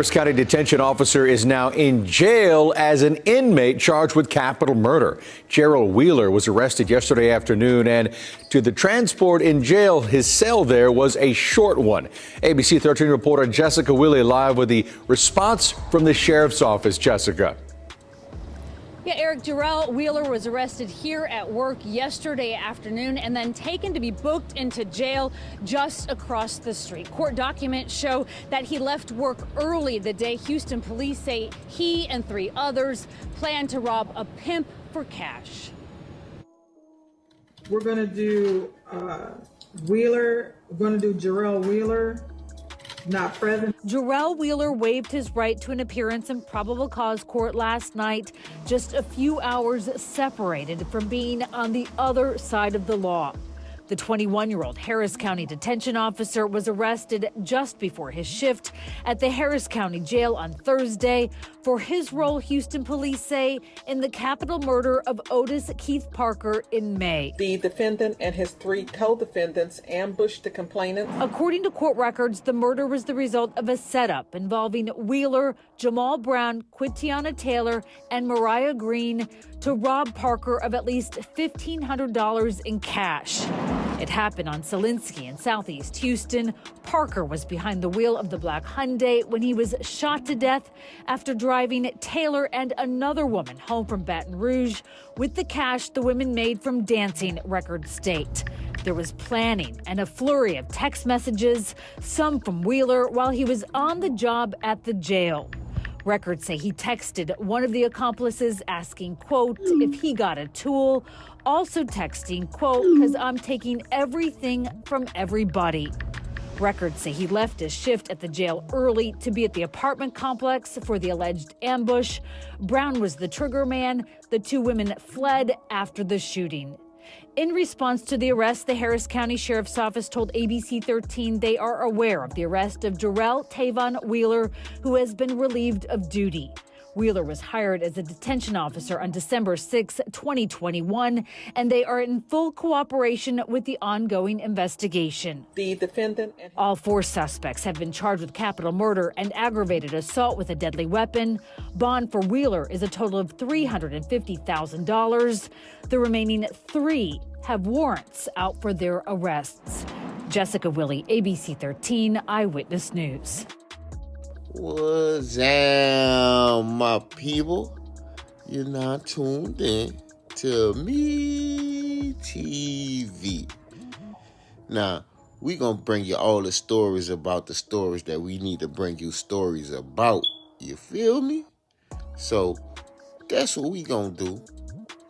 Harris County detention officer is now in jail as an inmate charged with capital murder. Gerald Wheeler was arrested yesterday afternoon, and to the transport in jail, his cell there was a short one. ABC 13 reporter Jessica Willey live with the response from the sheriff's office. Jessica. Yeah, Eric, Gerald Wheeler was arrested here at work yesterday afternoon and then taken to be booked into jail just across the street. Court documents show that he left work early the day Houston police say he and 3 others planned to rob a pimp for cash. We're going to do Wheeler, we're going to do Gerald Wheeler. Not present. Gerald Wheeler waived his right to an appearance in probable cause court last night, just a few hours separated from being on the other side of the law. The 21-year-old Harris County detention officer was arrested just before his shift at the Harris County Jail on Thursday for his role, Houston police say, in the capital murder of Otis Keith Parker in May. The defendant and his 3 co-defendants ambushed the complainant. According to court records, the murder was the result of a setup involving Wheeler, Jamal Brown, Quintiana Taylor, and Mariah Green to rob Parker of at least $1,500 in cash. It happened on Selinsky in southeast Houston. Parker was behind the wheel of the black Hyundai when he was shot to death after driving Taylor and another woman home from Baton Rouge with the cash the women made from dancing record state. There was planning and a flurry of text messages, some from Wheeler while he was on the job at the jail. Records say he texted one of the accomplices asking, quote, if he got a tool, also texting, quote, because I'm taking everything from everybody. Records say he left his shift at the jail early to be at the apartment complex for the alleged ambush. Brown was the trigger man. The 2 women fled after the shooting. In response to the arrest, the Harris County Sheriff's Office told ABC 13 they are aware of the arrest of Jarrell Tavon Wheeler, who has been relieved of duty. Wheeler was hired as a detention officer on December 6, 2021, and they are in full cooperation with the ongoing investigation. The defendant and all 4 suspects have been charged with capital murder and aggravated assault with a deadly weapon. Bond for Wheeler is a total of $350,000. The remaining 3 have warrants out for their arrests. Jessica Willey, ABC 13 Eyewitness News. What's up, my people? You're now tuned in to Me TV. Now, we're going to bring you all the stories about the stories that we need to bring you stories about. You feel me? So, that's what we going to do.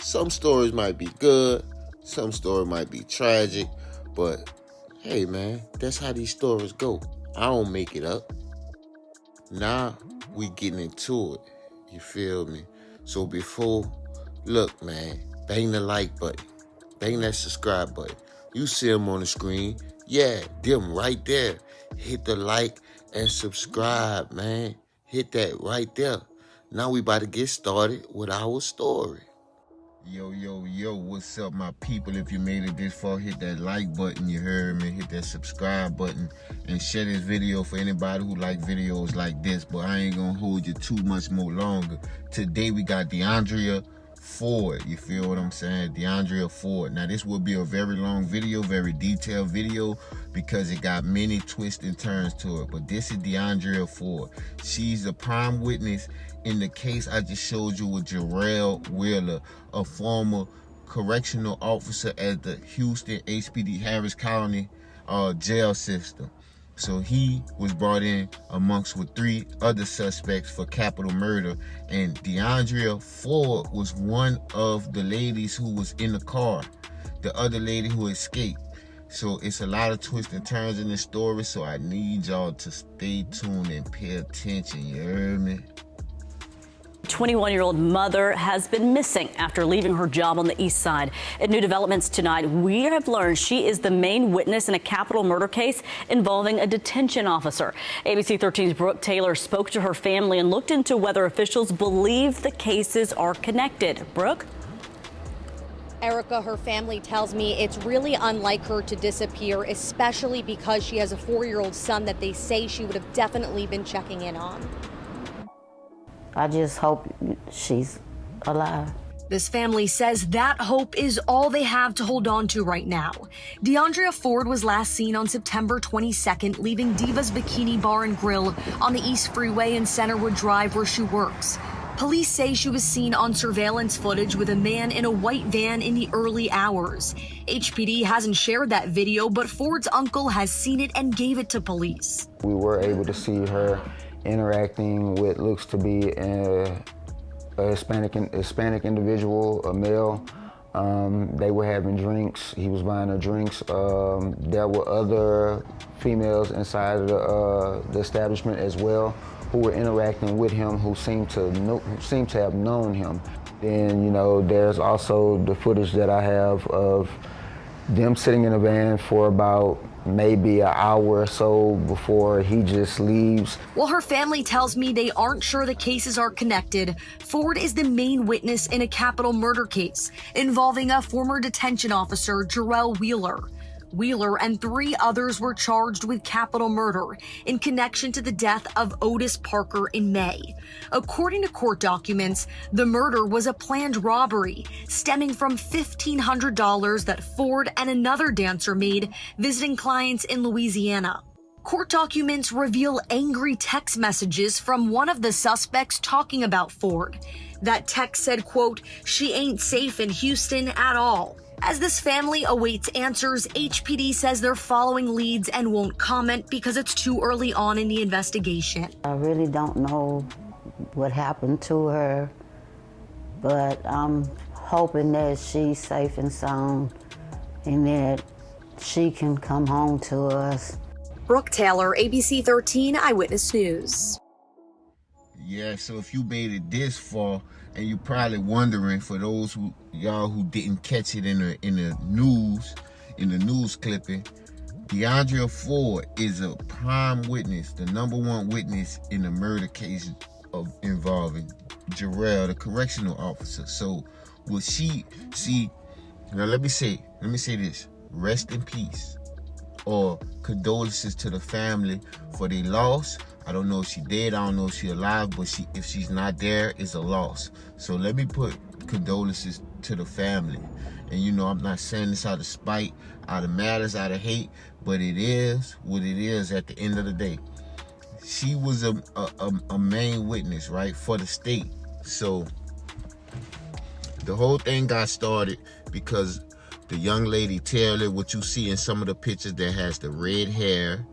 Some stories might be good. Some stories might be tragic. But, hey, man, that's how these stories go. I don't make it up. Now we getting into it. You feel me? So look, man, bang the like button. Bang that subscribe button. You see them on the screen. Yeah, them right there. Hit the like and subscribe, man. Hit that right there. Now we about to get started with our story. Yo, what's up, my people? If you made it this far, hit that like button, you heard me. Hit that subscribe button and share this video for anybody who like videos like this. But I ain't gonna hold you too much more longer. Today we got DeAndrea Ford. You feel what I'm saying? DeAndrea Ford. Now this will be a very long video, very detailed video, because it got many twists and turns to it. But this is DeAndrea Ford. She's the prime witness in the case I just showed you with Gerald Wheeler, a former correctional officer at the Houston HPD Harris County jail system. So he was brought in amongst with 3 other suspects for capital murder. And DeAndrea Ford was one of the ladies who was in the car, the other lady who escaped. So it's a lot of twists and turns in this story. So I need y'all to stay tuned and pay attention. You heard me? 21-year-old mother has been missing after leaving her job on the east side. In new developments tonight, we have learned she is the main witness in a capital murder case involving a detention officer. ABC 13's Brooke Taylor spoke to her family and looked into whether officials believe the cases are connected. Brooke? Erica, her family tells me it's really unlike her to disappear, especially because she has a 4-year-old son that they say she would have definitely been checking in on. I just hope she's alive. This family says that hope is all they have to hold on to right now. DeAndrea Ford was last seen on September 22nd, leaving Diva's Bikini Bar and Grill on the East Freeway and Centerwood Drive where she works. Police say she was seen on surveillance footage with a man in a white van in the early hours. HPD hasn't shared that video, but Ford's uncle has seen it and gave it to police. We were able to see her interacting with looks to be a Hispanic individual, a male. They were having drinks. He was buying her drinks. There were other females inside of the establishment as well who were interacting with him, who seemed to have known him. Then, you know, there's also the footage that I have of them sitting in a van for about maybe an hour or so before he just leaves. While her family tells me they aren't sure the cases are connected, Ford is the main witness in a capital murder case involving a former detention officer, Jarrell Wheeler. Wheeler and 3 others were charged with capital murder in connection to the death of Otis Parker in May. According to court documents, the murder was a planned robbery stemming from $1,500 that Ford and another dancer made visiting clients in Louisiana. Court documents reveal angry text messages from one of the suspects talking about Ford. That text said, quote, "She ain't safe in Houston at all." As this family awaits answers, HPD says they're following leads and won't comment because it's too early on in the investigation. I really don't know what happened to her, but I'm hoping that she's safe and sound and that she can come home to us. Brooke Taylor, ABC 13 Eyewitness News. Yeah, so if you made it this far, and you're probably wondering, for those y'all who didn't catch it in the news clipping, DeAndrea Ford is a prime witness, the #1 witness in the murder case involving Jarrell, the correctional officer. So will she see? Now let me say this: rest in peace, or condolences to the family for their loss. I don't know if she's dead, I don't know if she's alive, but if she's not there, it's a loss. So let me put condolences to the family. And you know, I'm not saying this out of spite, out of malice, out of hate, but it is what it is at the end of the day. She was a main witness, right, for the state. So the whole thing got started because the young lady Taylor, what you see in some of the pictures that has the red hair,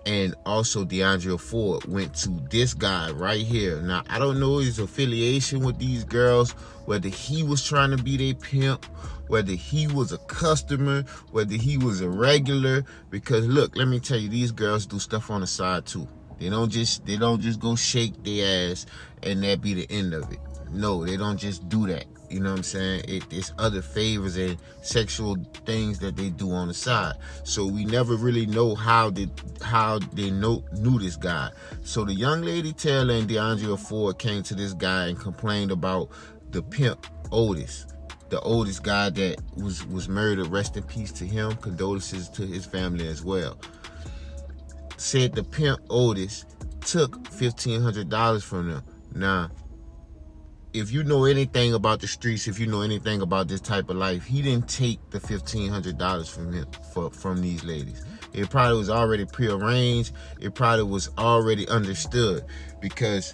and also DeAndrea Ford went to this guy right here. Now, I don't know his affiliation with these girls, whether he was trying to be their pimp, whether he was a customer, whether he was a regular. Because look, let me tell you, these girls do stuff on the side too. They don't just go shake their ass and that be the end of it. No, they don't just do that. You know what I'm saying? It's other favors and sexual things that they do on the side. So we never really know how they knew this guy. So the young lady Taylor and DeAndrea Ford came to this guy and complained about the pimp Otis, the Otis guy that was murdered. Rest in peace to him. Condolences to his family as well. Said the pimp Otis took $1,500 from them. Now, if you know anything about the streets, if you know anything about this type of life, he didn't take the $1,500 from these ladies. It probably was already prearranged. It probably was already understood, because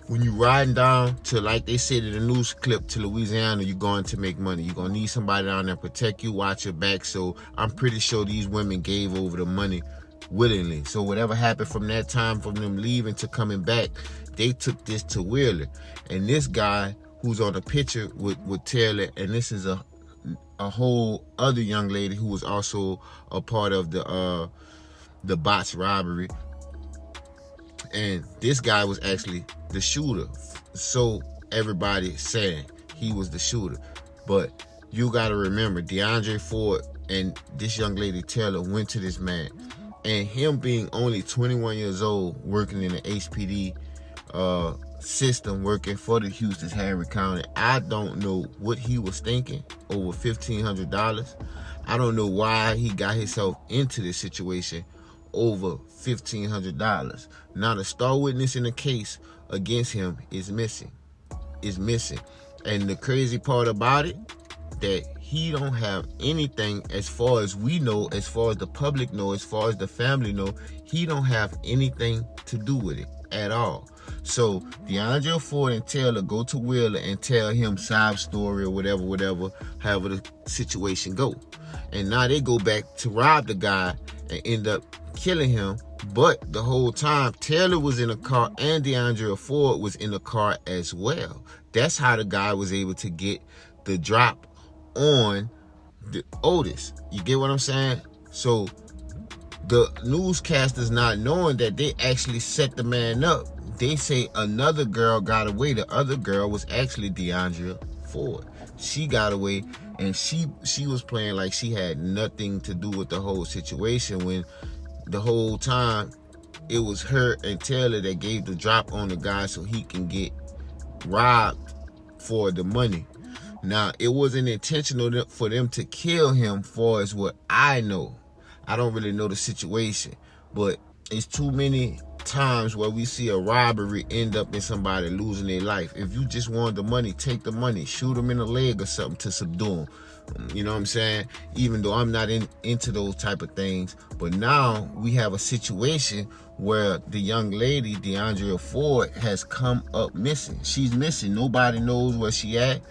when you riding down to, like they said in the news clip, to Louisiana, you're going to make money. You're going to need somebody down there to protect you, watch your back. So I'm pretty sure these women gave over the money willingly. So whatever happened from that time, from them leaving to coming back, they took this to Wheeler. And this guy who's on the picture with Taylor, and this is a whole other young lady who was also a part of the botched robbery. And this guy was actually the shooter. So everybody saying he was the shooter. But you got to remember, DeAndrea Ford and this young lady Taylor went to this man. And him being only 21 years old, working in the HPD system working for the Houston's Henry County. I don't know what he was thinking over $1,500. I don't know why he got himself into this situation over $1,500. Now the star witness in the case against him is missing. And the crazy part about it, that he don't have anything, as far as we know, as far as the public know, as far as the family know, he don't have anything to do with it at all. So DeAndre Ford and Taylor go to Wheeler and tell him side story or whatever, however the situation go. And now they go back to rob the guy and end up killing him. But the whole time, Taylor was in the car and DeAndre Ford was in the car as well. That's how the guy was able to get the drop on the Otis. You get what I'm saying? So the newscasters, not knowing that they actually set the man up, they say another girl got away. The other girl was actually DeAndre Ford. She got away, and she was playing like she had nothing to do with the whole situation, when the whole time it was her and Taylor that gave the drop on the guy so he can get robbed for the money. Now, it wasn't intentional for them to kill him, far as what I know. I don't really know the situation, but it's too many times where we see a robbery end up in somebody losing their life. If you just want the money, take the money, shoot them in the leg or something to subdue them. You know what I'm saying? Even though I'm not into those type of things. But now we have a situation where the young lady, DeAndre Ford, has come up missing. She's missing. Nobody knows where she at.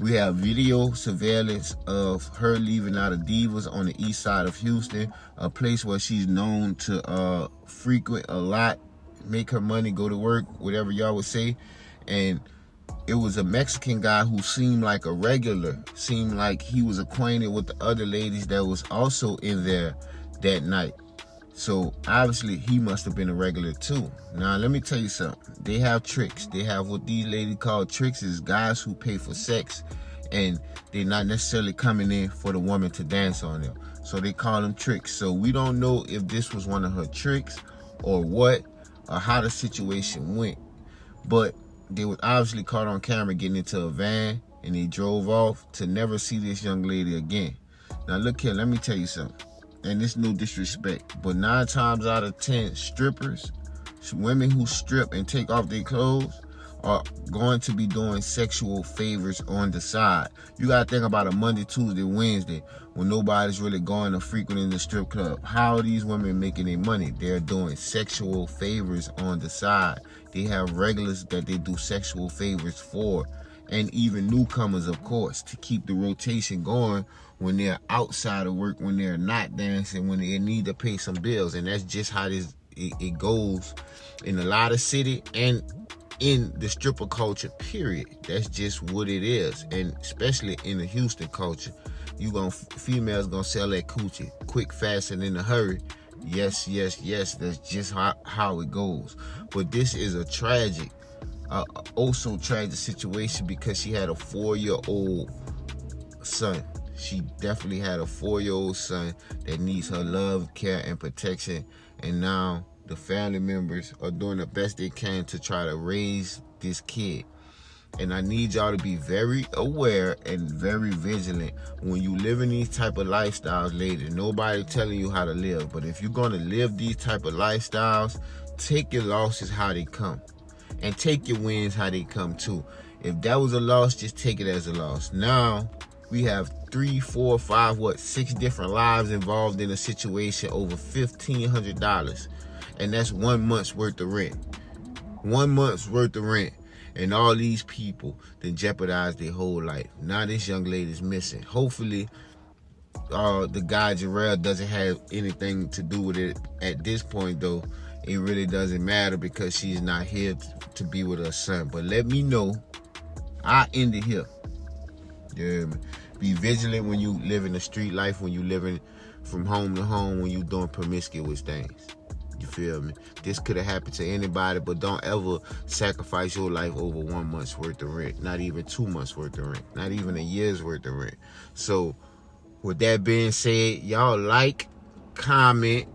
We have video surveillance of her leaving out of Divas on the east side of Houston, a place where she's known to frequent a lot, make her money, go to work, whatever y'all would say. And it was a Mexican guy who seemed like a regular, seemed like he was acquainted with the other ladies that was also in there that night. So obviously he must have been a regular too. Now let me tell you something. They have tricks. They have what these ladies call tricks, is guys who pay for sex, and they're not necessarily coming in for the woman to dance on them. So they call them tricks. So we don't know if this was one of her tricks or what, or how the situation went. But they was obviously caught on camera getting into a van, and they drove off to never see this young lady again. Now look here, let me tell you something. And it's no disrespect, but 9 times out of 10, strippers, women who strip and take off their clothes, are going to be doing sexual favors on the side. You gotta think about a Monday, Tuesday, Wednesday, when nobody's really going or frequenting the strip club. How are these women making their money? They're doing sexual favors on the side. They have regulars that they do sexual favors for, and even newcomers, of course, to keep the rotation going when they're outside of work, when they're not dancing, when they need to pay some bills. And that's just how it goes in a lot of city and in the stripper culture, period. That's just what it is. And especially in the Houston culture, females gonna sell that coochie quick, fast, and in a hurry. Yes, that's just how it goes. But this is a tragic, also tragic situation, because she had a 4-year-old son. She definitely had a 4-year-old son that needs her love, care, and protection. And now the family members are doing the best they can to try to raise this kid. And I need y'all to be very aware and very vigilant when you live in these type of lifestyles, ladies. Nobody telling you how to live, but if you're gonna live these type of lifestyles, take your losses how they come, and take your wins how they come too. If that was a loss, just take it as a loss. Now we have 3, 4, 5, 6 different lives involved in a situation over $1,500, and that's 1 month's worth of rent. 1 month's worth of rent. And all these people then jeopardize their whole life. Now this young lady's missing. Hopefully, the guy Jarrell doesn't have anything to do with it at this point, though. It really doesn't matter, because she's not here to be with her son. But let me know. I end it here. Yeah, be vigilant when you live in the street life, when you living from home to home, when you doing promiscuous things. You feel me? This could have happened to anybody, but don't ever sacrifice your life over 1 month's worth of rent. Not even 2 months worth of rent. Not even a year's worth of rent. So, with that being said, y'all like, comment,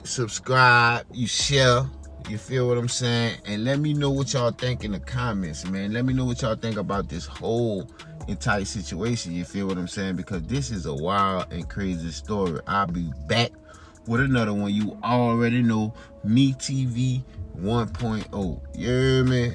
subscribe, you share, You feel what I'm saying? And let me know what y'all think in the comments, man. Let me know what y'all think about this whole entire situation. You feel what I'm saying? Because this is a wild and crazy story. I'll be back with another one. You already know, Me TV 1.0. You hear me?